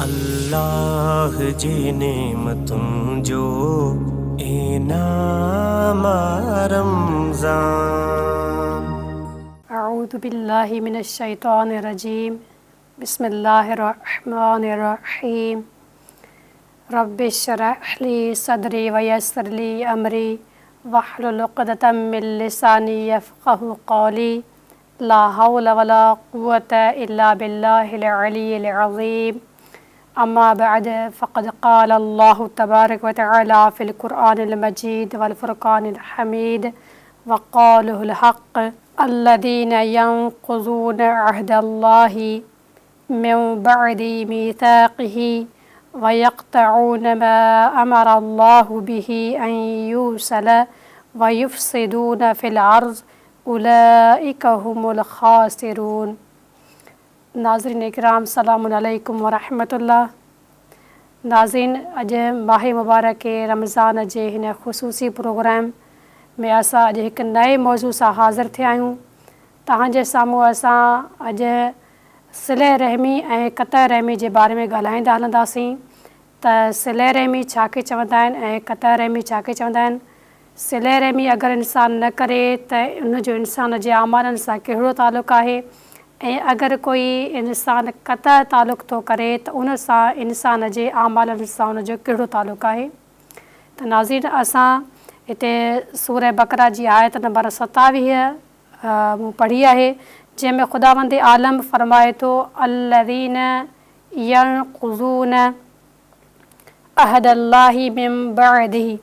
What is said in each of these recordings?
اللہ جی نعمتم جو انعام رمضان۔ اعوذ باللہ من الشیطان الرجیم، بسم اللہ الرحمن الرحیم۔ رب اشرح لی صدری ویسر لی امری واحلل عقدۃ من لسانی یفقہوا قولی، لا حول ولا قوة الا باللہ العلی العظیم۔ اما بعد فقد قال اللہ تبارک وتعالی فی القرآن المجید والفرقان الحمید وقالہ الحق الذین ینقضون عہد اللہ من بعد میثاقہ ویقطعون ما امر اللہ بہ ان یوصل ویفسدون فی الارض اولئک هم الخاسرون۔ ناظرین اکرام، السلام علیکم ورحمۃ اللہ۔ ناظرین، اج ماہ مبارک رمضان کے ہن خصوصی پروگرام میں اساں اج ایک نئے موضوع سے حاضر تھے آیوں۔ تہانجے ساموں اساں اج صلہ رحمی ऐं قطع رحمی کے بارے میں ॻाल्हाईंदा हलंदासीं त صلہ رحمی छा खे चवंदा आहिनि ऐं قطع رحمی छा खे चवंदा आहिनि। صلہ رحمی अगरि इंसान न करे त उनजो इंसान जे आमालनि सां कहिड़ो तालुक़ु आहे, ऐं अगरि कोई इंसान क़तअ तालुक़ु थो करे त उन सां इंसान जे आमालनि सां उनजो कहिड़ो तालुक़ु आहे। त नाज़रीन, असां हिते सूरह बक़रा जी आयत नंबर 27 मूं पढ़ी आहे, जंहिंमें ख़ुदावंद आलम फ़रमाए थो अल्लज़ीन यनक़ुज़ून अहदल्लाहि मिन बअदिही,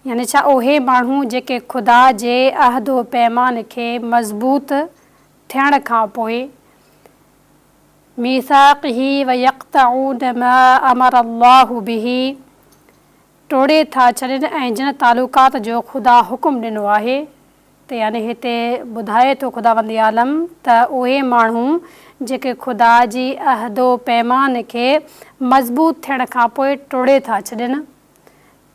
यानी छा उहे माण्हू जेके ख़ुदा जे अहदो पैमान खे मज़बूत थियण खां पोइ मीसाक़ही वयक़्तऊन मा अमर अल्लाहु बिही टोड़े था छॾनि ऐं जिन तालुकात जो ख़ुदा हुकुम ॾिनो आहे। त यानी हिते ॿुधाए थो ख़ुदावंद आलम त उहे माण्हू जेके ख़ुदा जी अहदो पैमान खे मज़बूत थियण खां पोइ टोड़े था छॾनि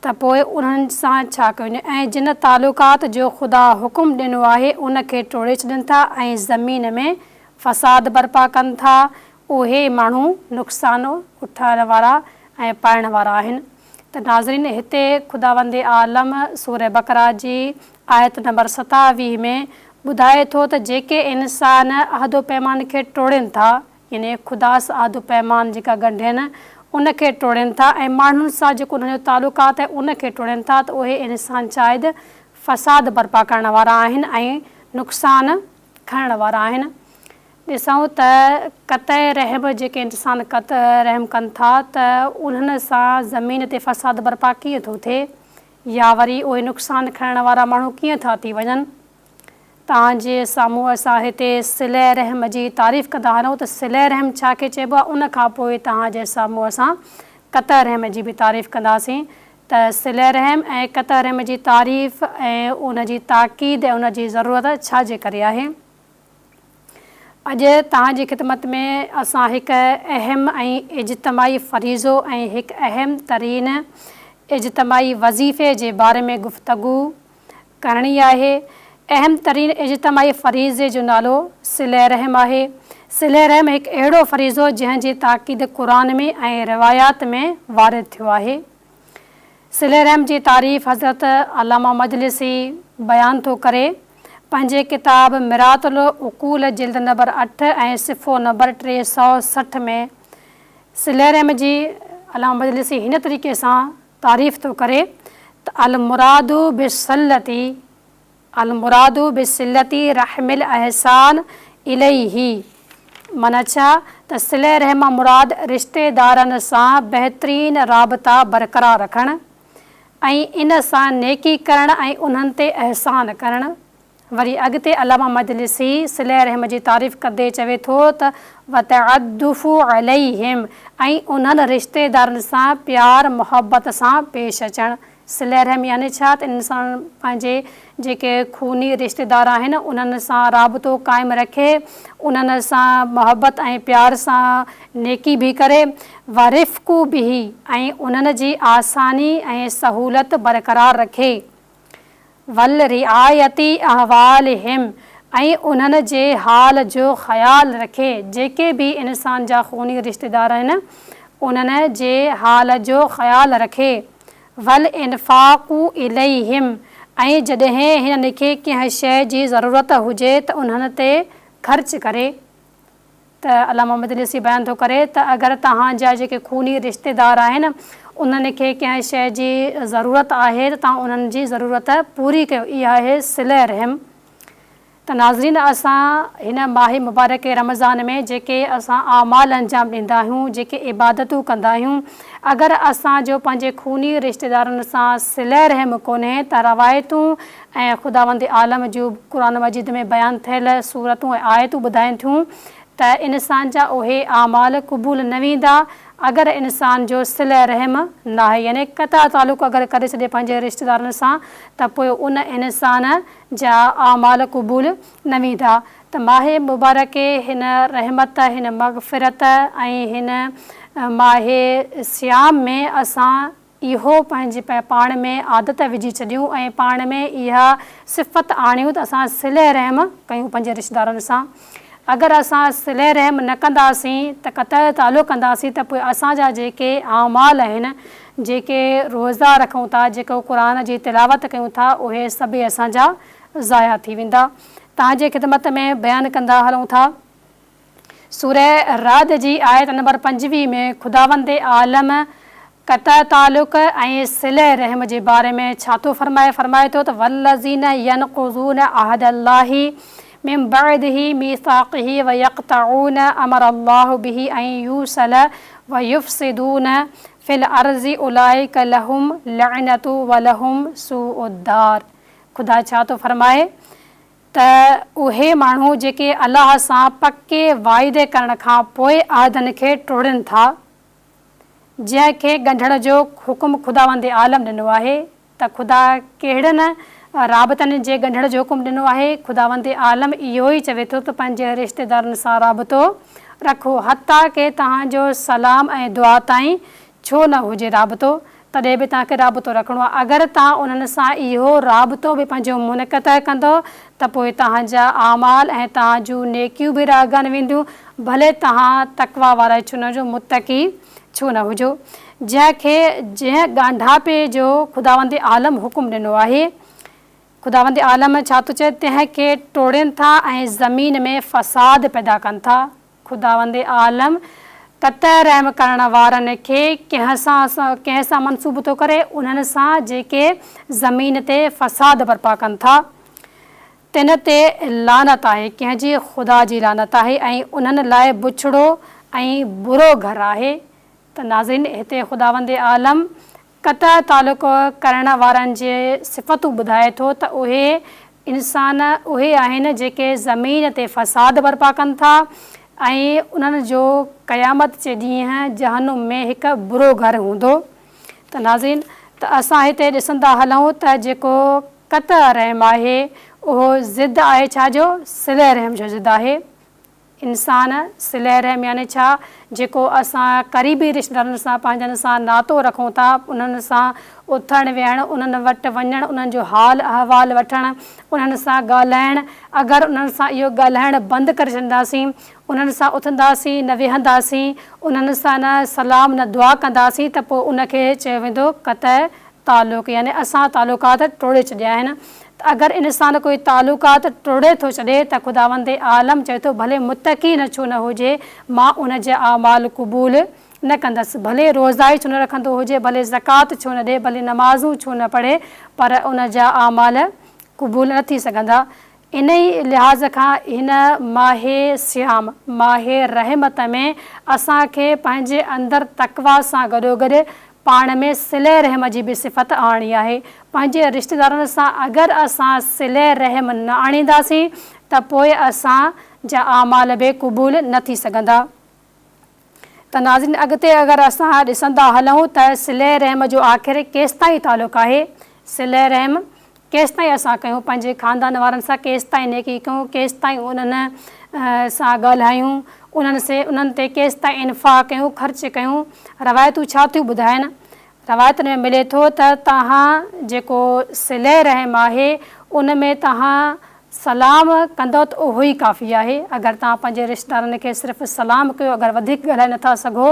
त पोइ उन्हनि सां छा कयूं, ऐं जिन तालुकात जो ख़ुदा हुकुम ॾिनो आहे उनखे टोड़े छॾनि था ऐं ज़मीन में फ़साद बर्पा कनि था। उहे माण्हू नुक़सान उठाइण वारा ऐं पाइण वारा आहिनि। त नाज़रीन, हिते ख़ुदावंद आलम सूरह बक़रा जी आयत नंबर 27 में ॿुधाए थो त जेके इंसान अहदो पैमान खे टोड़नि था, यानी ख़ुदा सां अहदो पैमान जेका ॻंढियनि उनखे टोड़नि था ऐं माण्हुनि सां जेको उन्हनि जो तालुकात आहे उनखे टोड़नि था, त उहे इंसान शायदि फ़साद बर्पा करण वारा आहिनि ऐं नुक़सान खणण वारा आहिनि। ॾिसूं त क़तअ रहम जेके इंसान क़तअ रहम कनि था त उन्हनि सां ज़मीन ते फ़साद बर्पा कीअं थो थिए, या वरी उहे नुक़सान खणण वारा माण्हू कीअं था थी वञनि। तव्हांजे साम्हूं असां हिते सिलह रहम जी तारीफ़ कंदा हलूं त सिलह रहम छा खे चइबो आहे, उन खां पोइ तव्हांजे साम्हूं असां क़तअ रहम जी बि तारीफ़ कंदासीं त सिलह रहम ऐं क़तअ रहम जी तारीफ़ ऐं उन जी ताक़ीद ऐं उन जी ज़रूरत छा जे करे आहे। अॼु तव्हांजी ख़िदमत में असां हिकु अहम ऐं इज्तमाही फ़रीज़ो ऐं हिकु अहम तरीन इज्तमाही वज़ीफ़े जे बारे में गुफ़्तगू करणी आहे। अहम तरीन इज्तमाही फ़रीज़े जो नालो सिलह रहम आहे। सिलह रहम हिकु अहिड़ो फ़रीज़ो जंहिंजी ताक़ीद क़ुरान में ऐं रिवायात में वारिद थियो आहे। सिलह रहम जी तारीफ़ हज़रत अल्लामा मजलिसी बयानु थो करे पंहिंजे किताब मिरातुल उक़ूल जिल्द नंबर 8 ऐं सिफ़ो नंबर 360 में। सिलह रहम जी अल्लामा मजलिसी हिन तरीक़े सां तारीफ़ थो करे त अलमुरादु बिसिलती रहमिल अहसान इलैही, माना छा त सिलह रहम मुराद रिश्तेदारनि सां बहितरीन राबता बरक़रार रखणु ऐं इन सां नेकी करणु ऐं उन्हनि ते अहसान करणु। वरी अॻिते अल्लामा मजलिसी सिलह रहम जी तारीफ़ कंदे चवे थो त वतअद्दुफ़ु अलैहिम, ऐं उन्हनि रिश्तेदारनि सां प्यार मुहबत सां पेश अचणु। सिलह रहम यानी छा त इंसान पंहिंजे जेके खूनी रिश्तेदार आहिनि उन्हनि सां राबितो क़ाइमु रखे, उन्हनि सां मुहबत ऐं प्यार सां नेकी बि करे, वरिफ़्क़ु बिही, ऐं उन्हनि जी आसानी ऐं सहूलत बरक़रार रखे, वल रिआयती अहवालिहिम, ऐं उन्हनि जे हाल जो ख़्यालु रखे। जेके बि इंसान जा खूनी रिश्तेदार आहिनि उन्हनि जे हाल जो ख़्यालु रखे। वल इन्फ़ाक़ु इलैहिम, ऐं जॾहिं हिननि खे कंहिं शइ जी ज़रूरत हुजे त उन्हनि ते ख़र्च करे। त अल्लामा मजलिसी बयानु थो करे त अगरि तव्हांजा जेके खूनी रिश्तेदार आहिनि उन्हनि खे कंहिं शइ जी ज़रूरत आहे त तव्हां उन्हनि जी ज़रूरत पूरी कयो। इहा आहे सिले रहम। त नाज़रीन, असां हिन माह मुबारक रमज़ान में जेके असां आमाल अंजाम ॾींदा आहियूं, जेके इबादतूं कंदा आहियूं, अगरि असांजो पंहिंजे खूनी रिश्तेदारनि सां सिले रहम कोन्हे त रवायतूं ऐं ख़ुदावंद आलम जूं क़ुर मजीद में बयानु थियल सूरतूं ऐं आयतूं ॿुधाइनि थियूं त इंसान जा उहे आमाल क़बूल न वेंदा अगरि इंसान जो सिले रहम न आहे। यानी क़ता तालुक़ अगरि करे छॾे पंहिंजे रिश्तेदारनि सां त पोइ उन इंसान जा आमाल क़बूल न वेंदा। त माह मुबारक हिन रहमत, हिन मग़फ़िरत ऐं हिन माह सियाम में असां इहो पंहिंजे पाण में आदत विझी छॾियूं ऐं पाण में इहा सिफ़त आणियूं त असां सिले रहम कयूं पंहिंजे रिश्तेदारनि सां। अगरि असां सिले रहम न कंदासीं त क़ता तालुक़ कंदासीं त पोइ असांजा जेके आमाल आहिनि, जेके रोज़ा रखूं था, जेको क़ुर जी तिलावत कयूं था, उहे सभई असांजा ज़ाया थी वेंदा। तव्हांजे ख़िदमत में बयानु कंदा हलूं था सूरह राद जी आयत नंबर 25 में ख़ुदावंद आलम क़ता तालुक़ ऐं सिले रहम जे बारे में छा थो फरमाए थो त वल्लज़ीन यनक़ुज़ून अहदल्लाहि मिन बअदिही मीसाक़िही व यक़तऊन अमरल्लाहु बिही अन यूसल व युफ़सिदून फ़िल अर्ज़ि उलाइक लहुम लअनतु व लहुम सूउद्दार। ख़ुदा छा थो फरमाए त उहे माण्हू जेके अलाह सां पके वाइदे करण खां पोइ आदनि खे टोड़नि था, जंहिंखे ॻंढण जो हुकुम ख़ुदावंद आलम ॾिनो आहे। त ख़ुदा कहिड़नि राबतनि जे ॻंढण जो हुकुम ॾिनो आहे? ख़ुदावंद आलम इहो ई चवे थो त पंहिंजे रिश्तेदारनि सां राबतो रखो, हता की तव्हांजो सलाम ऐं दुआ ताईं छो न हुजे राबतो, तॾहिं बि तव्हांखे राबतो रखिणो आहे। अगरि तव्हां उन्हनि सां इहो राबतो बि पंहिंजो मुनक़द कंदो त पोइ तव्हांजा आमाल ऐं तव्हां जूं नेकियूं बि रागन वेंदियूं, भले तव्हां तक़वा वारा छो न हुजो, मुतक़ी छो न हुजो। जंहिं ॻांढापे जो ख़ुदावंद आलम हुकुम ॾिनो आहे, ख़ुदावंद आलम छा थो चए, तंहिंखे टोड़नि था ऐं ज़मीन में फ़साद पैदा कनि था। ख़ुदावंद आलम क़ता रहम करण वारनि खे कंहिं सां मनसूब थो करे, उन्हनि सां जेके ज़मीन ते फ़साद बर्पा कनि था। तिन ते लानत आहे, कंहिंजी ख़ुदा जी लानत आहे ऐं उन्हनि लाइ बुछड़ो ऐं बुरो घर आहे। त नाज़रीन, हिते ख़ुदावंद आलम क़ता तालुक़ करण वारनि जे सिफ़तूं ॿुधाए थो त उहे इंसान उहे आहिनि जेके ज़मीन ते फ़साद बर्पा कनि था ऐं उन्हनि जो क़यामत जे ॾींहुं जहन्नुम में हिकु बुरो घर हूंदो। त नाज़रीन, त असां हिते ॾिसंदा हलूं त जेको क़ता रहम आहे उहो ज़िद आहे छाजो? सिले रहम जो ज़िद आहे। इंसान सिले रहम यानी छा? जेको असां क़रीबी रिश्तेदारनि सां पंहिंजनि सां नातो रखूं था, उन्हनि सां उथणु वेहणु, उन्हनि वटि वञणु, उन्हनि जो हाल अहवाल वठणु, उन्हनि सां ॻाल्हाइणु। अगरि उन्हनि सां इहो ॻाल्हाइणु बंदि करे छॾींदासीं, उन्हनि सां उथंदासीं न वेहंदासीं, उन्हनि सां न सलाम न दुआ कंदासीं, त पोइ उनखे चयो वेंदो क़ता तालुक़, यानी असां तालुकात टोड़े छॾिया आहिनि। त अगरि इंसान कोई तालुकात टोड़े थो छॾे त ख़ुदावंद आलम चए थो भले मुतक़ी न छो न हुजे, मां उन जा आमाल क़बूल न कंदसि। भले रोज़ा ई छो न रखंदो हुजे, भले ज़कात छो न ॾिए, भले नमाज़ूं छो न पढ़े, पर उन जा आमाल क़बूल न थी सघंदा। इन ई लिहाज़ खां हिन माह सियाम, माह रहमत में असांखे पंहिंजे अंदरि तक़वा सां गॾोगॾु पाण में सिले रहम जी बि सिफ़त आणी आहे। पंहिंजे रिश्तेदारनि सां अगरि असां सिले रहम न आणींदासीं त पोइ असांजा आमाल बि क़बूल न थी सघंदा। त नाज़रीन, अॻिते अगरि असां ॾिसंदा हलूं त सिले रहम जो आख़िर केसिताईं तालुक़ आहे? सिले रहम केसिताईं असां कयूं पंहिंजे ख़ानदान वारनि सां, केसिताईं नेकी कयूं, केसिताईं उन्हनि सां ॻाल्हायूं, उन्हनि ते केसिताईं इन्फ़ाक़ कयूं, ख़र्च कयूं। रवायतूं छा थियूं ॿुधाइनि? रवायतुनि में मिले थो त तव्हां जेको सिले रहम आहे उन में तव्हां सलाम कंदो त उहो ई काफ़ी आहे। अगरि तव्हां पंहिंजे रिश्तेदारनि खे सिर्फ़ु सलाम कयो, अगरि वधीक ॻाल्हाए नथा सघो,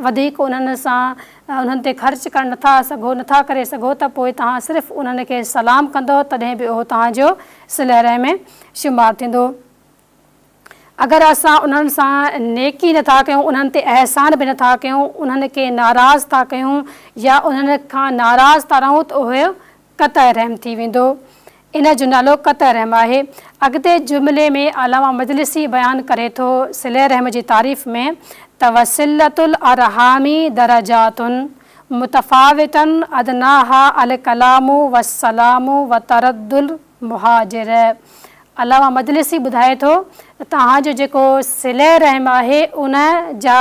वधीक उन्हनि सां उन्हनि ते ख़र्च करणु नथा करे सघो, त पोइ तव्हां सिर्फ़ु उन्हनि खे सलाम कंदो, तॾहिं बि उहो तव्हांजो सिले रहम में शुमारु थींदो। अगरि असां उन्हनि सां नेकी नथा कयूं, उन्हनि ते अहसान बि नथा कयूं, उन्हनि खे नाराज़ था कयूं या उन्हनि खां नाराज़ था रहूं, त उहे क़तअ रहम थी वेंदो। इन जो नालो क़तअ रहम आहे। अॻिते जुमिले में अलामा मजलिसी बयानु करे थो सिले रहम जी तारीफ़ में त वसिलतुल अरहामी दरजातुन मुतफ़ावितन अदनाहा अल कलामु वस्सलामु व तरद्दुल मुहाजिर। अलामा मजलिसी ॿुधाए थो त तव्हांजो जेको सिले रहम आहे उन जा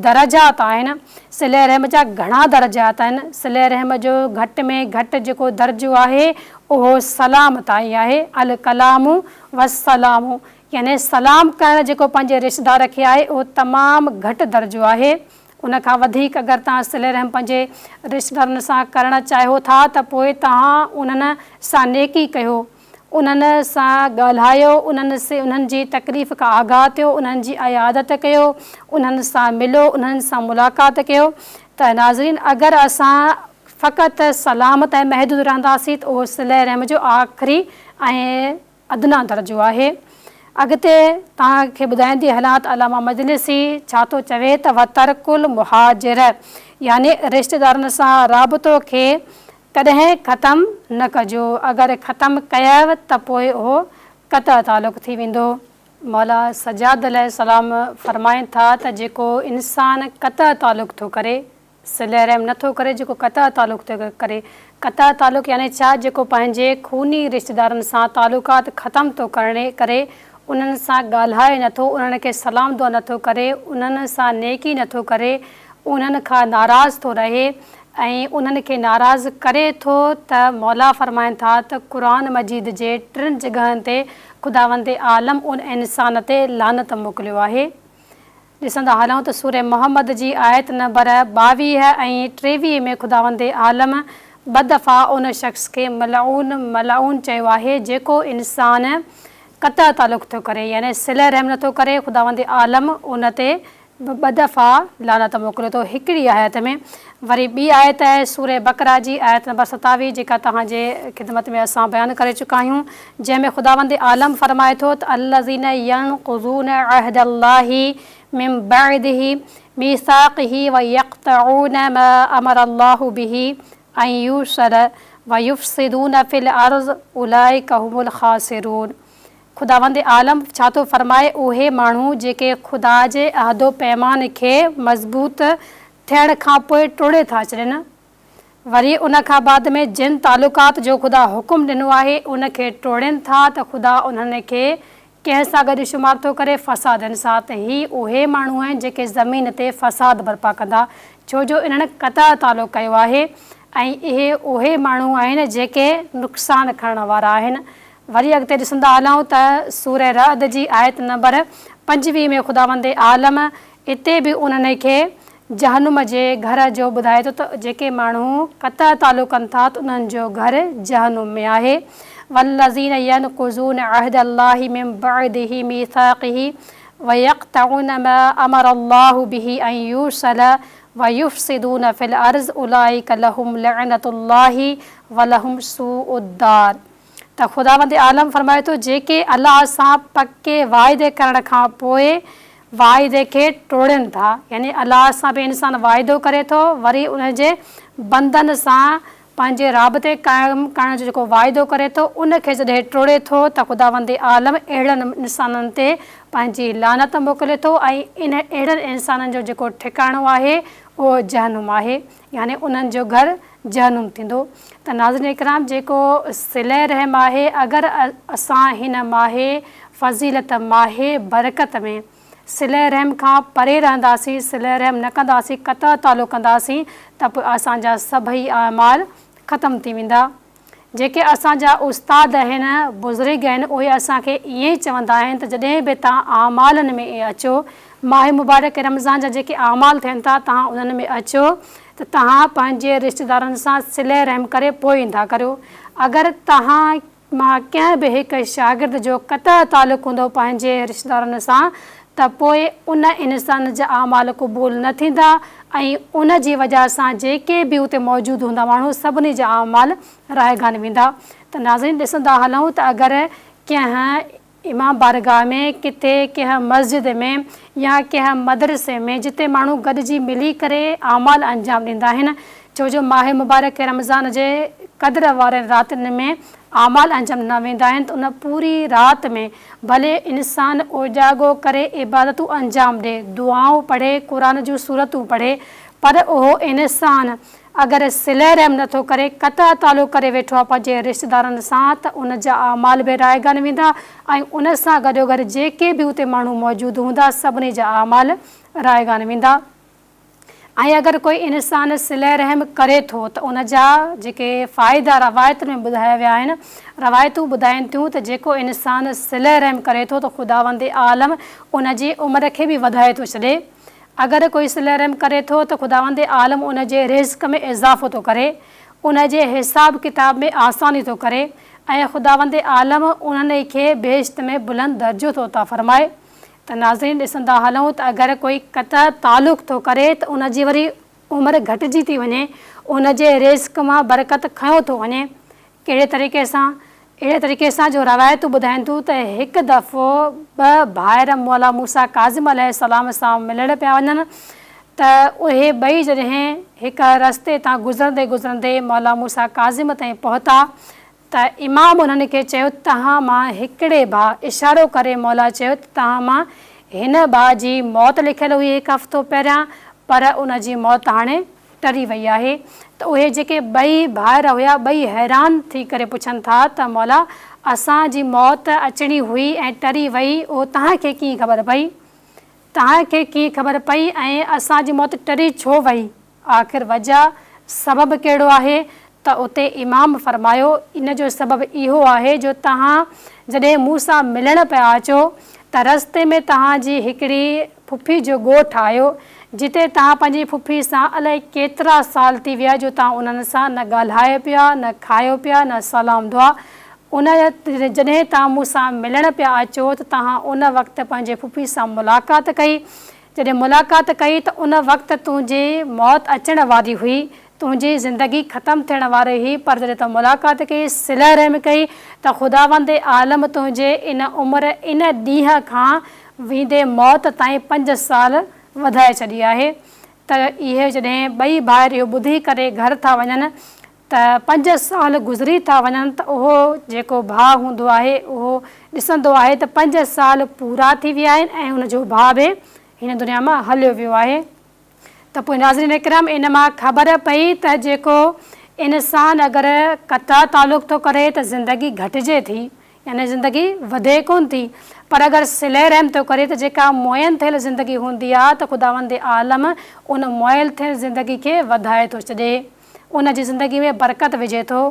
दरजात आहिनि। सिले रहम जा घणा दरजात आहिनि। सिले रहम जो घटि में घटि जेको दर्जो आहे उहो सलाम ताईं आहे। अल कलामु वस्सलामु यानी सलाम करणु जेको पंहिंजे रिश्तेदार खे आहे उहो तमामु घटि दर्जो आहे। उनखां वधीक अगरि तव्हां सिले रहम पंहिंजे रिश्तेदारनि सां करणु चाहियो था, त पोइ तव्हां उन्हनि सां नेकी कयो, उन्हनि सां ॻाल्हायो, उन्हनि जी तकलीफ़ खां आगाह थियो, उन्हनि जी अयादत कयो, उन्हनि सां मिलो, उन्हनि सां मुलाक़ात कयो। त नाज़रीन, अगरि असां फ़क़ति सलाम ताईं महदूद रहंदासीं त उहो सिले रहम जो आख़िरी ऐं अदना दर्जो आहे। अॻिते तव्हांखे ॿुधाईंदी हलां त अलामा मजलिसी छा थो चवे त वतरकुल मुहाजिर यानी रिश्तेदारनि सां राबितो खे कॾहिं ख़तमु न कजो। अगरि ख़तमु कयव त पोइ उहो क़तअ तालुक़ थी वेंदो। मौला सजाद अलैहिस्सलाम फ़रमाइनि था त जेको इंसान क़तअ तालुक़ थो करे, सिले रहम नथो करे, जेको क़तअ तालुक़ थो करे। क़तअ तालुक़ यानी छा? जेको पंहिंजे खूनी रिश्तेदारनि सां तालुक़ात ख़तमु थो करे, उन्हनि सां ॻाल्हाए नथो, उन्हनि खे सलाम दुआ नथो करे, उन्हनि सां नेकी नथो करे, उन्हनि खां नाराज़ थो रहे ऐं उन्हनि खे नाराज़ करे थो, त मौला फ़रमाइनि था त क़ुर मजीद जे 3 जॻहनि ते ख़ुदावंद आलम उन इंसान ते लानत मोकिलियो आहे। ॾिसंदा हलूं त सूरह मोहम्मद जी आयत नंबर 22 ऐं 23 में ख़ुदावंद आलम ॿ दफ़ा उन शख़्स खे मलऊन चयो आहे जेको इंसान क़तअ तालुक़ थो करे यानी सिले रहम नथो करे। ख़ुदावंद आलम उन ते 2 दफ़ा लानत मोकिलियो थो हिकिड़ी आयत में। वरी ॿी आयत आहे सूरह बकरा जी आयत नंबर 27 जेका तव्हांजे ख़िदमत में असां बयानु करे चुका आहियूं, जंहिंमें ख़ुदावंद आलम फ़रमाए थो त अल्लज़ीना यनक़ुज़ून अहदल्लाहि मिन बअदिही मीसाक़िही व यक़तऊन मा अमरल्लाहु बिही अन युसल व युफ़सिदून फ़िल अर्ज़ उलाइका हुमुल ख़ासिरून। ख़ुदावंद आलम छा थो फ़रमाए? उहे माण्हू जेके ख़ुदा जे अहदो पैमान खे मज़बूत थियण खां पोइ टोड़े था छॾनि, वरी उन खां बाद में जिन तालुक़ात जो ख़ुदा हुकुम ॾिनो आहे उन खे टोड़नि था, त ख़ुदा उन्हनि खे कंहिं सां गॾु शुमार थो करे? फ़सादनि सां। त ही उहे माण्हू आहिनि जेके ज़मीन ते फ़साद बर्पा कंदा, छो जो इन्हनि क़तअ तालुक़ कयो आहे ऐं इहे उहे माण्हू आहिनि जेके नुक़सानु खणण वारा आहिनि। वरी अॻिते ॾिसंदा हलूं त सूरह रअद जी आयत नंबर 25 में ख़ुदावंद आलम इते बि उन्हनि खे जहनुम जे घर जो ॿुधाए थो त जेके माण्हू क़तअ तालुक़ कनि था त उन्हनि जो घर जहनुम में आहे। वल्लज़ीना यनक़ुज़ून अहदल्लाहि मिन बअदिही मीसाक़िही व यक़तऊन मा अमरल्लाहु बिही अन युसल व युफ़सिदून फ़िल अर्ज़ उलाइका लहुम लअनतुल्लाहि व लहुम सूउद्दार। त ख़ुदावंद आलम फ़रमाए थो जेके अलाह सां पके वाइदे करण खां पोइ वाइदे खे टोड़नि था, यानी अलाह सां बि इंसान वाइदो करे थो, वरी उनजे बंधन सां पंहिंजे राबते क़ाइमु करण जो जेको वाइदो करे थो उनखे जॾहिं टोड़े थो, त ख़ुदावंद आलम अहिड़नि इंसाननि ते पंहिंजी लानत मोकिले थो ऐं अहिड़नि इंसाननि जो जेको ठिकाणो आहे उहो जहनुम आहे, यानी उन्हनि जो घर जहनुम थींदो। त नाज़रीन इकराम, जेको सिले रहम आहे, अगरि असां हिन माहे फ़ज़ीलत माहे बरकत में सिले रहम खां परे रहंदासीं, सिले रहम न कंदासीं, क़तअ तालुक़ कंदासीं, त पोइ असांजा सभई अमाल ख़तमु थी वेंदा। जेके असांजा उस्ताद आहिनि, बुज़ुर्ग आहिनि, उहे असांखे ईअं ई चवंदा आहिनि त जॾहिं बि तव्हां आमालनि में अचो, माह मुबारक रमज़ान जा जेके आमाल थियनि था तव्हां उन्हनि में अचो, त तव्हां पंहिंजे रिश्तेदारनि सां सिले रहम करे पोइ ईंदा करियो। अगरि तव्हां मां कंहिं बि हिकु शागिर्द जो क़तअ तालुक़ु हूंदो पंहिंजे रिश्तेदारनि सां त पोइ उन इंसान जा अमाल क़बूल न थींदा ऐं उन जी वजह सां जेके बि उते मौजूदु हूंदा माण्हू सभिनी जा अमाल राहिगान वेंदा। त नाज़रीन ॾिसंदा हलूं त अगरि कंहिं इमाम बारगाह में किथे कंहिं मस्जिद में या कंहिं मदरसे में जिते माण्हू गॾिजी मिली करे अमाल अंजाम ॾींदा आहिनि, छो जो माह मुबारक रमज़ान जे क़द्र वारे रातिनि में अमाल अंजाम न वेंदा आहिनि त उन पूरी राति में भले इंसानु उजागो करे इबादतूं अंजाम ॾे, दुआऊं पढ़े, क़ुर जूं सूरतूं पढ़े, पर उहो इंसानु अगरि सिले रहम नथो करे, क़तअ तालुक़ करे वेठो आहे पंहिंजे रिश्तेदारनि सां, त उन जा अमाल बि राहिगान वेंदा ऐं उन सां गॾोगॾु जेके बि उते माण्हू मौजूदु हूंदा सभिनी जा अमाल राहिगान वेंदा। ऐं अगरि कोई इंसानु सिले रहम करे थो त उन जा जेके फ़ाइदा रवायत में ॿुधाया विया आहिनि, रवायतूं ॿुधाइनि थियूं त जेको इंसानु सिले रहम करे थो त ख़ुदावंद आलम उन जी उमिरि खे बि वधाए थो छॾे। अगरि कोई सिले रहम करे थो त ख़ुदावंद आलम उन जे रिज़्क़ में इज़ाफ़ो थो करे, उन जे हिसाब किताब में आसानी थो करे ऐं ख़ुदावंद आलम उन्हनि खे बेश्त में बुलंद दर्जो थो अता फ़रमाए। त नाज़रीन ॾिसंदा हलूं त अगरि कोई क़तअ तालुक़ थो करे त उन जी वरी उमिरि घटिजी थी वञे, उन जे रिज़्क़ मां बरकत खयों थो वञे। कहिड़े तरीक़े सां? अहिड़े तरीक़े सां जो रवायतूं ॿुधाइनि थियूं त हिकु दफ़ो ॿ भाइर मौला मूसा काज़िम अलैहिस्सलाम सां मिलण पिया वञनि त उहे ॿई जॾहिं हिकु रस्ते तां गुज़रंदे गुज़रंदे मौला मूसा काज़िम ताईं पहुता त इमाम उन्हनि खे चयो तव्हां मां हिकिड़े भाउ, इशारो करे मौला चयो त तव्हां मां हिन भाउ जी मौत लिखियलु हुई हिकु हफ़्तो पहिरियां, पर उन जी मौत हाणे टरी वई आहे। त उहे जेके ॿई भाइर हुया ॿई हैरान थी करे पुछनि था त मौला असांजी मौत अचणी हुई ऐं टरी वई, उहो तव्हांखे कीअं ख़बर पई? तव्हांखे कीअं ख़बर पई ऐं असांजी मौत टरी छो वई? आख़िर वजह सबबु कहिड़ो आहे? त उते इमाम फ़रमायो इन जो सबबु इहो आहे जो तव्हां जॾहिं मूं सां मिलण पिया अचो त रस्ते में तव्हांजी हिकिड़ी फुफी जो ॻोठु आयो जिते तव्हां पंहिंजी फुफी सां अलाए केतिरा साल थी विया जो तव्हां उन्हनि सां न ॻाल्हायो पिया, न खायो पिया, न सलाम दुआ। उन जॾहिं तव्हां मूं सां मिलण पिया अचो त तव्हां उन वक़्तु पंहिंजे फुफी सां मुलाक़ात कई। जॾहिं मुलाक़ात कई त उन वक़्तु तुंहिंजी मौत अचण वारी हुई, तुंहिंजी ज़िंदगी ख़तमु थियण वारी हुई, पर जॾहिं तव्हां मुलाक़ात कई, सिले रहम कई त ख़ुदावंद आलम तुंहिंजे इन उमिरि इन ॾींहं खां वेंदे मौत ताईं 5 साल वधाए छॾी आहे। त इहे जॾहिं ॿई भाइर इहो ॿुधी करे घर था वञनि त 5 साल गुज़री था वञनि त उहो जेको भाउ हूंदो आहे उहो ॾिसंदो आहे त 5 साल पूरा थी विया आहिनि ऐं हुनजो भाउ बि हिन दुनिया मां हलियो वियो आहे। त पोइ नाज़रीन इकराम इन मां ख़बर पई त जेको इंसानु अगरि क़तअ तालुक़ थो करे त ज़िंदगी घटिजे थी, यानी ज़िंदगी वधे कोन थी, पर अगरि सिले रहम थो करे त जेका मुयन थियल ज़िंदगी हूंदी आहे त ख़ुदावंद आलम उन मुयल थियल ज़िंदगी खे वधाए थो छॾे, उन जी ज़िंदगी में बरकत विझे थो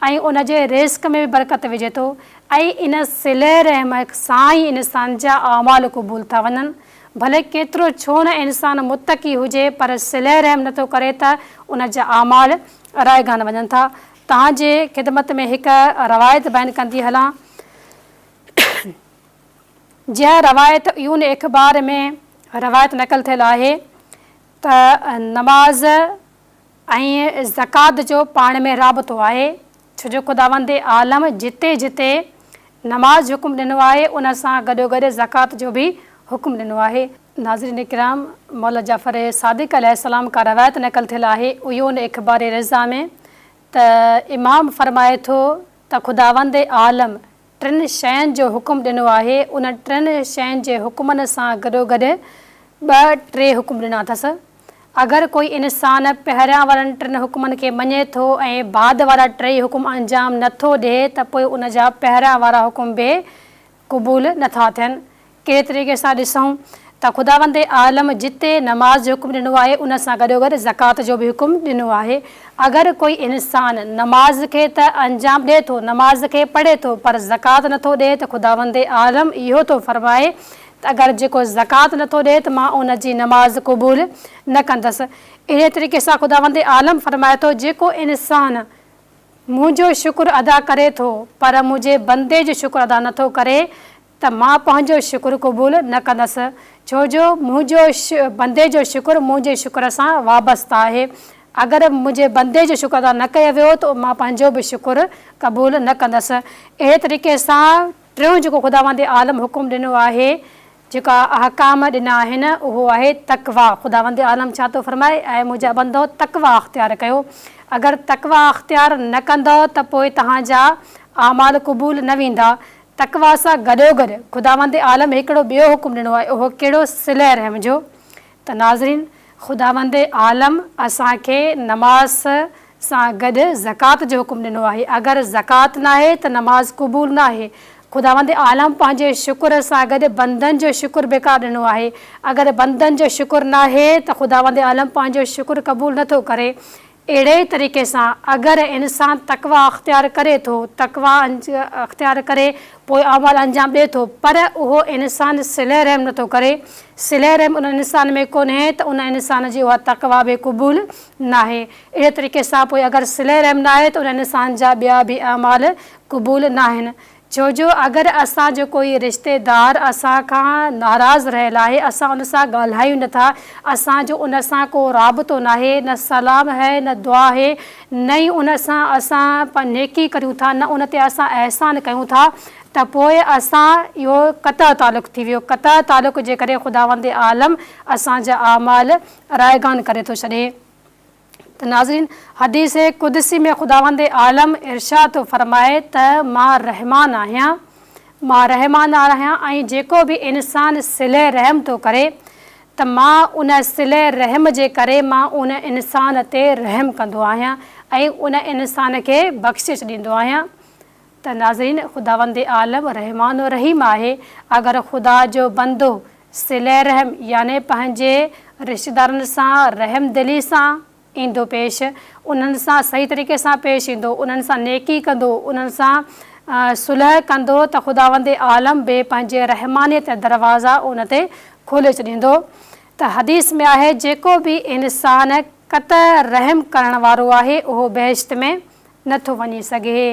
ऐं उन जे रिज़्क़ में बि बरकत विझे थो ऐं इन सिले रहम सां ई इंसान जा अमाल क़बूल था वञनि। भले केतिरो छो न इंसानु मुतक़ी हुजे पर सिले रहम नथो करे त उन जा अमाल राहिगान वञनि था। तव्हांजे ख़िदमत में हिकु रवायत बयानु कंदी हलां। जंहिं रवायत यून अख़बार में रवायत नक़ल थियल आहे त नमाज़ ऐं ज़कात जो पाण में राबतो आहे, छो जो ख़ुदावंद आलम जिते जिते नमाज़ हुकुम ॾिनो आहे उन सां गॾोगॾु ज़कात जो बि हुकुम ॾिनो आहे। नाज़रीन इकराम मौला जाफ़र सादिक़ अलैहिस्सलाम का रवायत नक़ल थियल आहे यून अख़बार रज़ा में त इमाम फ़रमाए थो त ख़ुदावंद आलम 3 शयुनि जो हुकुम ॾिनो आहे, उन 3 शयुनि जे हुकुमनि सां गॾोगॾु 2-3 हुकुम ॾिना अथसि। अगरि कोई इंसानु पहिरियां वारनि 3 हुकुमनि खे मञे थो ऐं बाद वारा 3 हुकुम अंजाम नथो ॾिए त पोइ उन जा पहिरियां वारा हुकुम बि क़बूल नथा थियनि। कहिड़े तरीक़े सां ॾिसूं त ख़ुदावंद आलम जिते नमाज़ जो हुकुम ॾिनो आहे उन सां गॾोगॾु ज़कात जो बि हुकुम ॾिनो आहे। अगरि कोई इंसानु नमाज़ खे त अंजाम ॾिए थो, नमाज़ खे पढ़े थो, पर ज़कात नथो ॾिए त ख़ुदावंद आलम इहो थो फ़रमाए त अगरि जेको ज़कात नथो ॾिए त मां उन जी नमाज़ क़बूल न कंदसि। अहिड़े तरीक़े सां ख़ुदावंद आलम फ़रमाए थो जेको इंसानु मुंहिंजो शुक्र अदा करे थो पर मुंहिंजे बंदे जो शुक्र अदा नथो करे त मां पंहिंजो शुक्र क़बूल न कंदसि, छो जो मुंहिंजो बंदे जो शुक्र मुंहिंजे शुक्र सां वाबस्तु आहे। अगरि मुंहिंजे बंदे जो शुक्र अदा न कयो वियो त मां पंहिंजो बि शुक्र क़बूल न कंदसि। अहिड़े तरीक़े सां टियों जेको ख़ुदावंद आलम हुकुम ॾिनो आहे, जेका अहकाम ॾिना आहिनि, उहो आहे तक़वा। ख़ुदावंद आलम छा थो फरमाए, ऐं मुंहिंजा बंदो तक़वा अख़्तियार कयो। अगरि तक़वा अख़्तियार न कंदव त पोइ तव्हांजा आमाल क़बूल न वेंदा। तक़वा सां गॾोगॾु ख़ुदावंद आलम हिकिड़ो ॿियो हुकुम ॾिनो आहे, उहो कहिड़ो, सिले रहम जो। त नाज़रीन, ख़ुदावंद आलम असांखे नमाज़ सां गॾु ज़कात जो हुकुम ॾिनो आहे। अगरि ज़कात न आहे त नमाज़ क़बूल न आहे। ख़ुदावंद आलम पंहिंजे शुक्र सां गॾु बंदनि जो शुक्र बेकार ॾिनो आहे। अगरि बंदनि जो शुक्र न आहे त ख़ुदावंद आलम पंहिंजो शुक्र क़बूल नथो करे। अहिड़े तरीक़े सां अगरि इंसानु तक़वा अख़्तियार करे थो, तक़वा अख़्तियार करे पोइ अमल अंजाम ॾिए थो, पर उहो इंसानु सिले रहम नथो करे, सिले रहम उन इंसान में कोन्हे, त उन इंसान जी उहा तक़वा बि क़बूल न आहे। अहिड़े तरीक़े सां पोइ अगरि सिले रहम न आहे त उन इंसान जा ॿिया बि अमाल क़बूल न आहिनि। छो जो अगरि असांजो कोई रिश्तेदार असांखां नाराज़ रहियल आहे, असां उन सां ॻाल्हायूं नथा, असांजो उन सां को राबितो न आहे, न सलाम है, न दुआ आहे, न ई उन सां असां नेकी करियूं था, न उन ते असां अहसान कयूं था, त पोइ असां इहो क़तअ तालुक़ थी वियो। क़तअ तालुक़ जे करे ख़ुदावंद आलम असांजा आमाल रायगान करे थो छॾे। त नाज़रीन, हदीस कुदसी में ख़ुदावंद आलम इरशाद थो फरमाए त मां रहमान आहियां, मां रहमान आहियां, ऐं जेको बि इंसानु सिले रहम थो करे त मां उन सिले रहम जे करे मां उन इंसान ते रहम कंदो आहियां ऐं उन इंसान खे बख़्शिश ॾींदो आहियां। त नाज़रीन, ख़ुदावंद आलम रहमान रहीम आहे। अगरि ख़ुदा जो बंदो सिले रहम याने पंहिंजे रिश्तेदारनि सां रहम दिली सां ईंदो पेश, उन्हनि सां सही तरीक़े सां पेश ईंदो, उन्हनि सां नेकी कंदो, उन्हनि सां सुलह कंदो, त ख़ुदावंद आलम बि पंहिंजे रहमानियत जा दरवाज़ा उन ते खोले छॾींदो। त हदीस में आहे, जेको बि इंसान क़तअ रहम करण वारो आहे उहो बेहिश्त में नथो वञी सघे,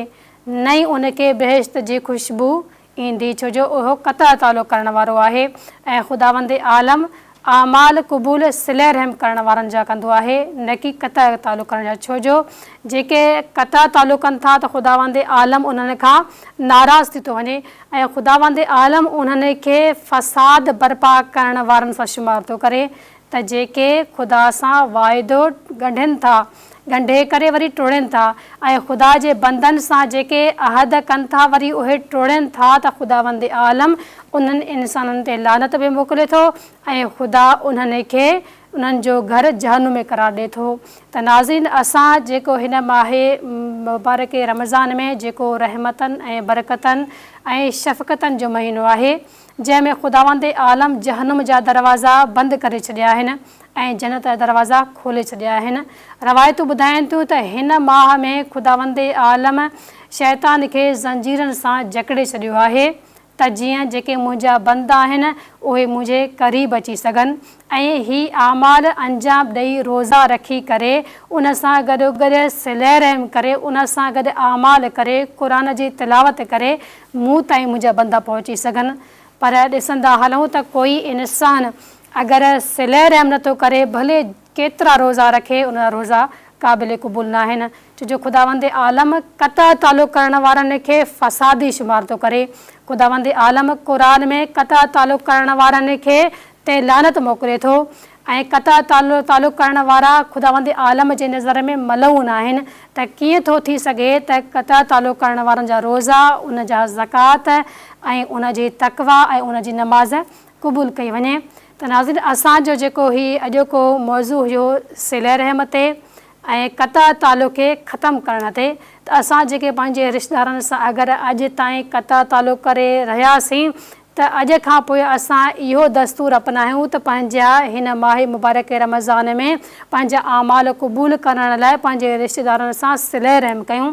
न ई उनखे बेहिश्त जी ख़ुशबू ईंदी, छो जो उहो क़तअ तालुक़ करण वारो आहे। ऐं ख़ुदावंद आलम आमाल क़बूल सिले रहम करण वारनि जा कंदो आहे, न कि क़तअ तालुक़ करण जा। छो जो जेके क़तअ तालुक़ कनि था त ख़ुदावंद आलम उन्हनि खां नाराज़ थी थो वञे, ऐं ख़ुदावंद आलम उन्हनि खे फ़साद बर्पा करण वारनि सां शुमार थो करे। त जेके ख़ुदा सां वाइदो ॻंढनि था, ॻंढे करे वरी टोड़नि था, ऐं ख़ुदा जे बंदनि सां जेके अहद कनि था वरी उहे टोड़नि था, त ख़ुदावंद आलम उन्हनि इंसाननि ते लानत बि मोकिले थो ऐं ख़ुदा उन्हनि खे उन्हनि जो घर जहन्नुम में करार ॾिए थो। त नाज़रीन, असां जेको हिन माहे मुबारक रमज़ान में जेको रहमतनि ऐं बरकतनि ऐं शफ़क़तनि जो महीनो आहे, जंहिंमें ख़ुदावंद आलम जहन्नुम जा दरवाज़ा बंदि करे छॾिया आहिनि ऐं जन्नत जा दरवाज़ा खोले छॾिया आहिनि। रवायतूं ॿुधाइनि थियूं त हिन माह में ख़ुदावंद आलम शैतान खे ज़ंजीरनि सां जकड़े छॾियो आहे, त जीअं जेके मुंहिंजा बंद आहिनि उहे मुंहिंजे क़रीब अची सघनि ऐं ही आमाल अंजाम ॾेई रोज़ा रखी करे, उन सां गॾोगॾु सिले रहम करे, उन सां गॾु आमाल करे, क़ुर जी तिलावत करे मूं ताईं मुंहिंजा बंदा पहुची सघनि। पर ॾिसंदा हलूं त कोई इंसानु अगरि सिले रहम नथो करे, भले केतिरा रोज़ा रखे, उन रोज़ा क़ाबिल क़बूल न आहिनि, छो जो ख़ुदावंद आलम क़तअ तालुक़ करण वारनि खे फ़सादी शुमार थो करे। ख़ुदावंद आलम क़ुर में क़तअ तालुक़ करण वारनि खे ते लानत मोकिले थो ऐं क़तअ तालुक़ करण वारा ख़ुदावंद आलम जे नज़र में मलऊन आहिनि। त कीअं थो थी सघे त क़तअ तालुक़ करण वारनि जा रोज़ा, उन जा ज़कात ऐं उन जी तक़वा ऐं उन जी नमाज़ क़बूल कई वञे। त नाज़रीन, असांजो जेको ही अॼोको मौज़ू हुयो सिले रहम ते ऐं क़तअ तालुक़ खे ख़तमु करण ते, त असां जेके पंहिंजे रिश्तेदारनि सां अगरि अॼु ताईं क़तअ तालुक़ करे रहियासीं, त अॼु खां पोइ असां इहो दस्तूर अपनायूं त पंहिंजा हिन माह मुबारक रमज़ान में पंहिंजा आमाल क़बूल करण लाइ पंहिंजे रिश्तेदारनि सां सिले रहम कयूं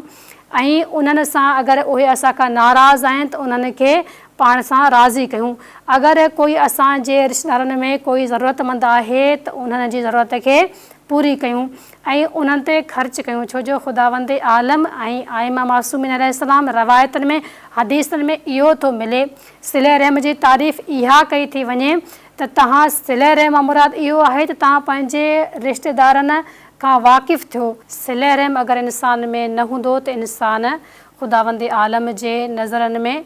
ऐं उन्हनि सां अगरि उहे असांखां नाराज़ आहिनि त उन्हनि खे पाण सां राज़ी कयूं। अगरि कोई असांजे रिश्तेदारनि में कोई ज़रूरतमंद आहे त उन्हनि जी ज़रूरत खे पूरी कयूं ऐं उन्हनि ते ख़र्च कयूं। छो जो ख़ुदावंद आलम ऐं आइमा मासूमिन अलैहिस्सलाम रवायतुनि में हदीसनि में इहो थो मिले। सिले रहम जी तारीफ़ इहा कई थी वञे त तव्हां सिले रहम मुराद इहो आहे त तव्हां पंहिंजे रिश्तेदारनि खां वाक़िफ़ु थियो। सिले रहम अगरि इंसान में न हूंदो त इंसान ख़ुदावंद आलम जे नज़रनि में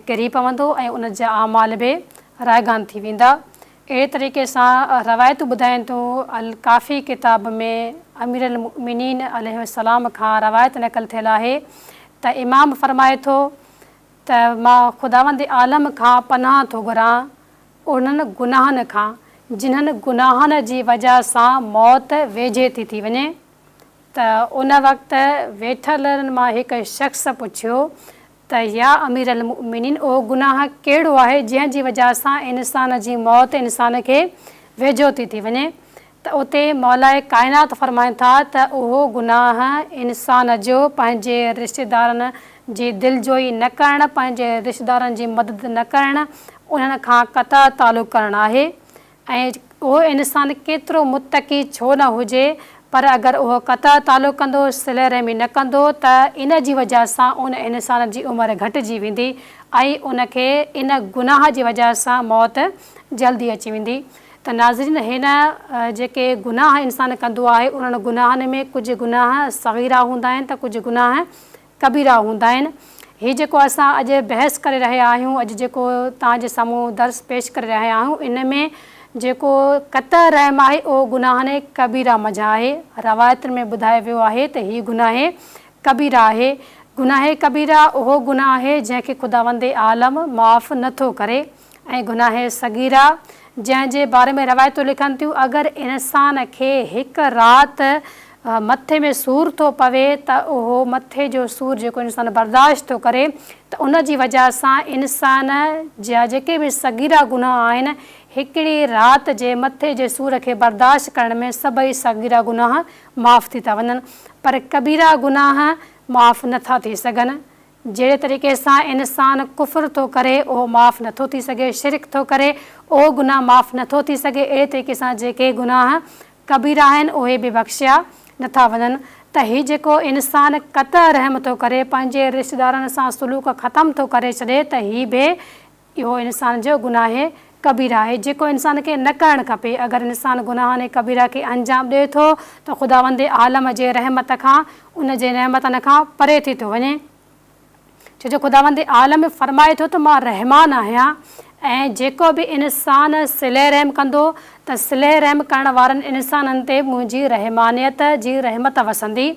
किरी पवंदो ऐं उन जा आमाल बि रायगान थी वेंदा। अहिड़े तरीक़े सां रवायतूं ॿुधाइनि थियूं। अल काफ़ी किताब में अमीर अल मुमिनीन अलैहिस्सलाम खां रवायत नक़ल थियल आहे त इमाम फ़रमाए थो त मां ख़ुदावंद आलम खां पनाह थो घुरां उन्हनि गुनाहनि खां जिन्हनि गुनाहनि जी वजह सां मौत वेझे थी वञे। त उन वक़्तु वेठलनि मां हिकु शख़्स पुछियो त या अमीर अल मुमिनीन उहो गुनाह कहिड़ो आहे जंहिंजी वजह सां इंसान जी मौत इंसान खे वेझो थी वञे। त उते मौलाए काइनात फ़रमाइनि था त उहो गुनाह इंसान जो पंहिंजे रिश्तेदारनि जी दिलजोई न करणु, पंहिंजे रिश्तेदारनि जी मदद न करणु, उन्हनि खां क़ता तालुक़ करणु आहे। ऐं उहो इंसानु केतिरो मुतक़ी छो न हुजे पर अगरि उहो क़ता तालुक़ कंदो, सिले रहमी न कंदो त इन जी वजह सां उन इंसान जी उमिरि घटिजी वेंदी ऐं उनखे इन गुनाह जी वजह सां मौत जल्दी अची वेंदी। त नाज़रीन, हिन जेके गुनाह इंसानु कंदो आहे उन्हनि गुनाहनि में कुझु गुनाह सग़ीरा हूंदा आहिनि त कुझु गुनाह कबीरा हूंदा आहिनि। हीअ जेको असां अॼु बहस करे रहिया आहियूं, अॼु जेको तव्हांजे साम्हूं दर्स पेश करे रहिया आहियूं, इन में जेको क़ता रहम आहे उहो गुनाहने कबीरा मज़ा आहे। रवायतुनि में ॿुधायो वियो आहे त हीअ गुनाह कबीरा आहे। गुनाह कबीरा उहो गुनाह आहे जंहिंखे ख़ुदावंद आलम माफ़ नथो करे। ऐं गुनाह सगीरा जंहिंजे बारे में रवायतूं लिखनि थियूं अगरि इंसान खे हिकु राति मथे में सूरु थो पवे त उहो मथे जो सूरु जेको इंसानु बर्दाश्त थो करे त उन जी वजह सां इंसान जा जेके बि सगीरा गुनाह आहिनि हिकिड़ी राति जे मथे जे सूर खे बर्दाश्त करण में सभई सगीरा गुनाह माफ़ थी था वञनि, पर कबीरा गुनाह माफ़ नथा थी सघनि। जहिड़े तरीक़े सां इंसानु कुफ़्र थो करे उहो माफ़ नथो थी सघे, शिरक थो करे उहो गुनाह माफ़ नथो थी सघे, अहिड़े तरीक़े सां जेके गुनाह कबीरा आहिनि उहे बि बख़्शिया नथा वञनि। त हीउ जेको इंसानु क़ता रहम थो करे, पंहिंजे रिश्तेदारनि सां सुलूक ख़तमु थो करे छॾे, त हीउ बि इहो इंसान जो गुनाह कबीरा आहे जेको इंसान खे न करणु खपे। अगरि इंसानु गुनाह कबीरा खे अंजाम ॾिए थो त ख़ुदावंद आलम जे रहमत खां, उन जे रहमतनि खां परे थी थो वञे। छो जो ख़ुदावंद आलम फ़रमाए थो त मां रहमान आहियां ऐं जेको बि इंसानु सिले रहम कंदो त सिले रहम करण वारनि इंसाननि ते मुंहिंजी रहमानियत जी रहमत वसंदी।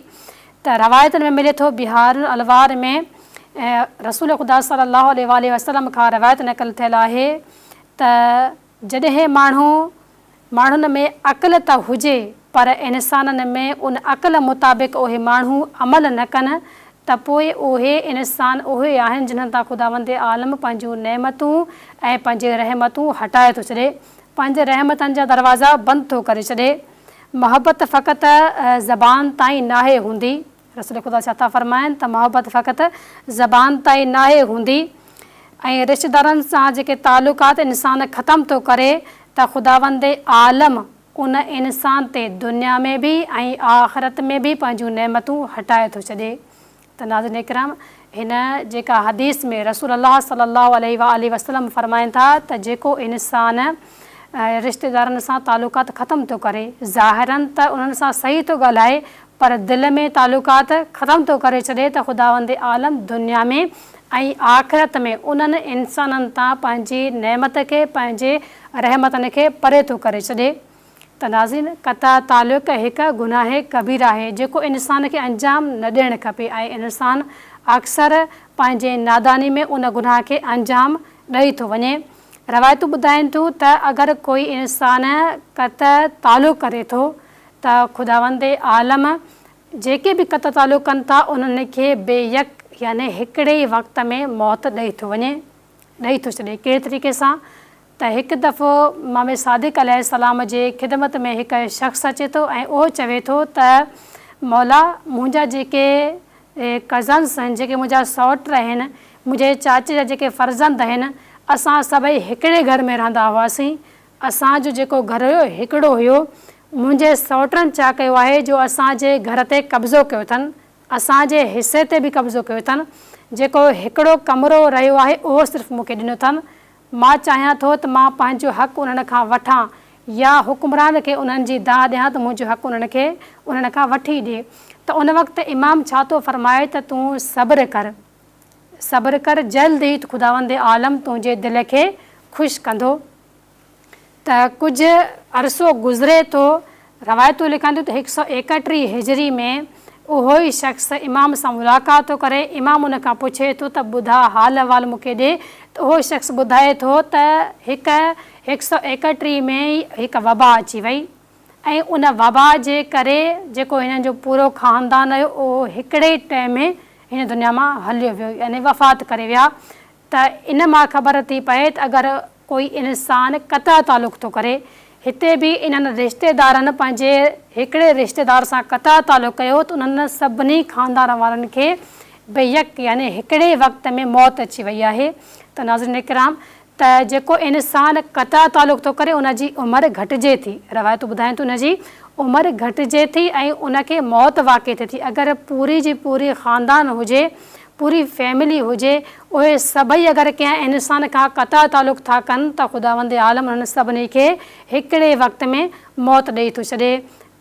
त रवायतुनि में मिले थो, बिहार अलवार में रसूल ख़ुदा सल्लल्लाहु अलैहि वसल्लम खां रवायत नक़ल थियल आहे त जॾहिं माण्हुनि में अक़ल त हुजे पर इंसाननि में उन अक़ल मुताबिक़ उहे माण्हू अमल न कनि त पोइ उहे इंसान उहे आहिनि जिन्हनि तां ख़ुदावंद आलम पंहिंजूं नेमतूं ऐं पंहिंजे रहमतूं हटाए थो छॾे, पंहिंजे रहमतनि जा दरवाज़ा बंदि थो करे छॾे। मोहबत फ़क़ति ज़बान ताईं नाहे हूंदी। रसूल ख़ुदा छा था फ़रमाइनि त मोहबत फ़क़ति ज़बान ताईं नाहे हूंदी ऐं रिश्तेदारनि सां जेके तालुकात इंसान ख़तमु थो करे त ख़ुदावंद आलम उन इंसान ते दुनिया में बि ऐं आख़िरत में बि पंहिंजूं नेमतूं हटाए थो छॾे। त नाज़रीन इकराम, हिन जेका हदीस में रसूल अल्लाह सल्लल्लाहु अलैहि वसल्लम फ़रमाइनि था त जेको इंसान रिश्तेदारनि सां तालुकात ख़तमु थो करे, ज़ाहिरनि त उन्हनि सां सही थो ॻाल्हाए पर दिलि में तालुकात ख़तमु थो करे छॾे त ख़ुदावंद आलम दुनिया में ऐं आख़िरत में उन्हनि इंसाननि तां पंहिंजी नेमत खे, पंहिंजे रहमतनि खे परे थो करे छॾे। त नाज़रीन, क़ता तालुक़ हिकु गुनाह कबीरा आहे जेको इंसान खे अंजाम न ॾियणु खपे ऐं इंसानु अक्सर पंहिंजे नादानी में उन गुनाह खे अंजाम ॾेई थो वञे। रवायतूं ॿुधाइनि थियूं त अगरि कोई इंसान क़ता तालुक़ करे थो त ख़ुदावंद आलम जेके बि क़ता तालुक़ कनि था उन्हनि खे बेयक यानी हिकिड़े ई वक़्त में मौत ॾेई थो वञे, ॾेई थो छॾे। कहिड़े तरीक़े सां त हिकु दफ़ो इमाम सादिक़ अलैहिस्सलाम जे ख़िदमत में हिकु शख़्स अचे थो ऐं उहो चवे थो त मौला, मुंहिंजा जेके कज़न्स आहिनि, जेके मुंहिंजा सौट आहिनि, मुंहिंजे चाचे जा जेके फ़र्ज़ंद आहिनि, असां सभई हिकिड़े घर में रहंदा हुआसीं। असांजो जेको घर हुयो हिकिड़ो हुयो, मुंहिंजे सौटनि छा कयो आहे जो असांजे घर ते कब्ज़ो कयो अथनि, असांजे हिसे ते बि कब्ज़ो कयो अथनि। जेको हिकिड़ो कमिरो रहियो आहे उहो सिर्फ़ु मूंखे ॾिनो अथनि। मां चाहियां थो त मां पंहिंजो हक़ु उन्हनि खां वठां या हुकुमरान खे उन्हनि जी दाह ॾियां त मुंहिंजो हक़ु उन्हनि खां वठी ॾिए। त उन वक़्तु इमाम छा थो फरमाए त तूं सब्र कर, जल्द ई ख़ुदावंद आलम तुंहिंजे दिलि खे ख़ुशि कंदो। त कुझु अरसो गुज़रे थो, रवायतूं लिखनि थियूं त 131 हिजरी में उहो ई शख़्स इमाम सां मुलाक़ात थो करे। इमाम उन खां पुछे थो त ॿुधा हाल अहिवाल मूंखे ॾे। त उहो शख़्स ॿुधाए थो त 131 में ई हिकु वबा अची वई ऐं उन वबा जे करे जेको हिननि जो पूरो ख़ानदान हुयो उहो हिकिड़े टाइम में हिन दुनिया मां हलियो वियो, यानी वफ़ात करे विया। त इन मां ख़बर थी पए त अगरि कोई इंसानु क़ता तालुक़ थो करे, हिते बि इन्हनि रिश्तेदारनि पंहिंजे हिकिड़े रिश्तेदार सां क़ता तालुक़ कयो त उन्हनि सभिनी ख़ानदान वारनि खे बेयक यानी हिकिड़े वक़्त में मौत अची वई आहे। त नाज़रीन इकराम, त जेको इंसानु क़ता तालुक़ थो करे उनजी उमिरि घटिजे थी, रवायतूं ॿुधाइनि थियूं उनजी उमिरि घटिजे थी ऐं उनखे मौत वाक़ई थिए थी। अगरि पूरी जी पूरी ख़ानदान हुजे, पूरी फैमिली हुजे, उहे सभई अगरि कंहिं इंसान खां क़ता तालुक़ था कनि त ख़ुदावंद आलम उन्हनि सभिनी खे हिकिड़े वक़्त में मौत ॾेई थो छॾे।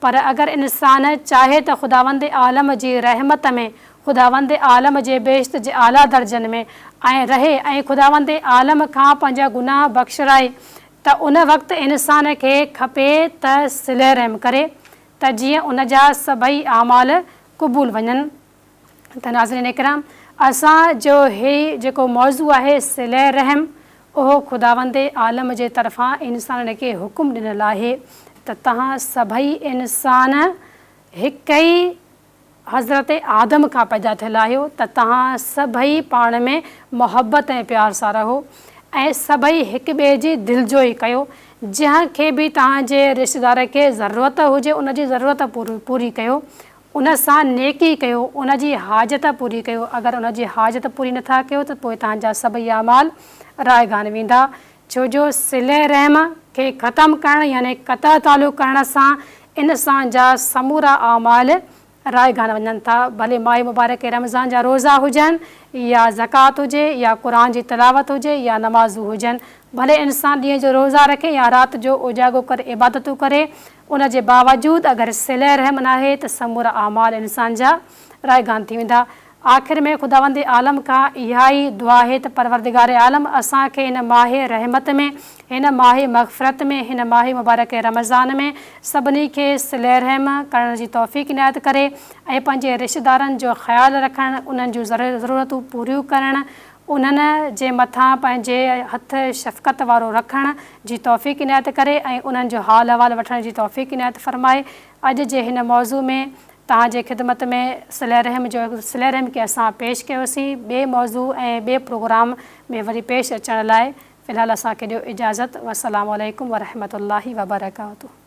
पर अगरि इंसानु चाहे त ख़ुदावंद आलम जी रहमत में, ख़ुदावंद आलम जे बेश्त जे आला दर्जनि में ऐं रहे ऐं ख़ुदावंद आलम खां पंहिंजा गुनाह बख़्शराए, त उन वक़्तु इंसान खे खपे त सिले रहम करे त जीअं उन जा सभई आमाल क़बूल वञनि। त नाज़रीन इकराम, असांजो ही जेको मौज़ू आहे सिले रहम, उहो ख़ुदावंद आलम जे तरफ़ां इंसान खे हुकुम ॾिनल आहे त तव्हां सभई इंसान हिक ई हज़रत आदम खां पैदा थियल आहियो, त तव्हां सभई पाण में मोहबत ऐं प्यार सां रहो ऐं सभई हिक ॿिए जी दिलजोई कयो। जंहिंखे बि तव्हांजे रिश्तेदार खे ज़रूरत हुजे उन जी ज़रूरत पूरी कयो, उन सां नेकी कयो, उन जी हाजत पूरी कयो। अगरि उन जी हाजत पूरी नथा कयो त पोइ तव्हांजा सभई अमाल रायगान वेंदा। छो जो सिले रहम खे ख़तमु करणु यानी क़ता तालुक़ करण सां इंसान जा समूरा अमाल रायगान वञनि था। भले माह मुबारक रमज़ान जा रोज़ा हुजनि या ज़कात हुजे या क़ुरान जी तिलावत हुजे या नमाज़ूं हुजनि, भले इंसान ॾींहं जो रोज़ा रखे या राति जो उजागो करे इबादतूं करे, उन जे बावजूदि अगरि सिले रहम न आहे त समूरा अमाल इंसान जा रायगान थी वेंदा। आख़िर में ख़ुदावंद आलम खां इहा ई दुआ आहे त परवरदिगार आलम असांखे हिन माह रहमत में, हिन माह मग़फ़िरत में, हिन माह मुबारक रमज़ान में सभिनी खे सिले रहम करण जी तौफ़ीक़ इनायत करे ऐं पंहिंजे रिश्तेदारनि जो ख़्यालु रखणु, उन्हनि जूं ज़रूरतूं पूरियूं करणु, उन्हनि जे मथां पंहिंजे हथ शफ़क़त वारो रखण जी तौफ़ीक़ इनायत करे ऐं उन्हनि जो हाल अहिवाल वठण जी तौफ़ीक़ इनायत फ़रमाए। अॼु जे हिन मौज़ू में तव्हांजे ख़िदमत में सिले रहम खे असां पेश कयोसीं। ॿिए मौज़ू ऐं ॿिए प्रोग्राम में वरी पेश अचण लाइ फ़िलहालु असांखे ॾियो इजाज़त। वस्सलामु अलैकुम वरहमतुल्लाहि वबरकातुहू।